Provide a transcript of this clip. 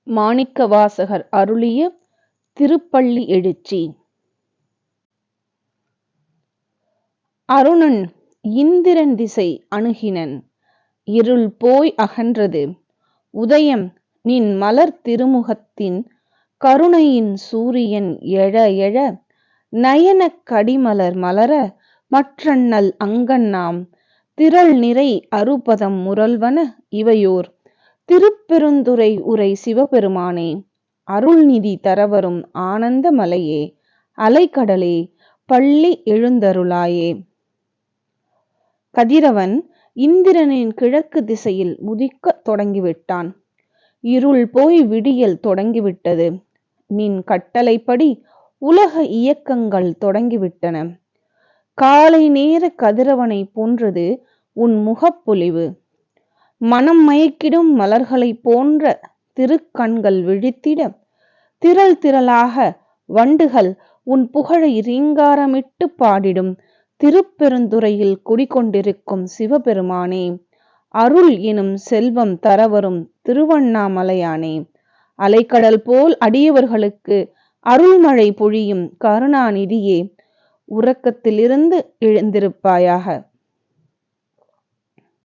மாணிக்கவாசகர் அருளிய திருப்பள்ளி எழுச்சி. அருணன் இந்திரன் திசை அணுகினன், இருள் போய் அகன்றது. உதயம் நின் மலர் திருமுகத்தின் கருணையின் சூரியன் எழ எழ, நயனக் கடிமலர் மலர மற்றண்ணல் அங்கண்ணாம் திரள் நிறை அறுபதம் முரல்வன இவையோர் திருப்பெருந்துறை உரை சிவபெருமானே. அருள்நிதி தரவரும் ஆனந்த மலையே, அலைக்கடலே, பள்ளி எழுந்தருளாயே. கதிரவன் இந்திரனின் கிழக்கு திசையில் உதிக்கத் தொடங்கிவிட்டான். இருள் போய் விடியல் தொடங்கிவிட்டது. நின் கட்டளைப்படி உலக இயக்கங்கள் தொடங்கிவிட்டன. காலை நேர கதிரவனை போன்றது உன் முகப்பொலிவு. மனம் மயக்கிடும் மலர்களைப் போன்ற திருக்கண்கள் விழித்திட, திரள் திரளாக வண்டுகள் உன் புகழை ரீங்காரமிட்டு பாடிடும் திருப்பெருந்துறையில் குடிகொண்டிருக்கும் சிவபெருமானே. அருள் எனும் செல்வம் தரவரும் திருவண்ணாமலையானே. அலைக்கடல் போல் அடியவர்களுக்கு அருள்மழை பொழியும் கருணாநிதியே, உறக்கத்திலிருந்து எழுந்திருப்பாயாக.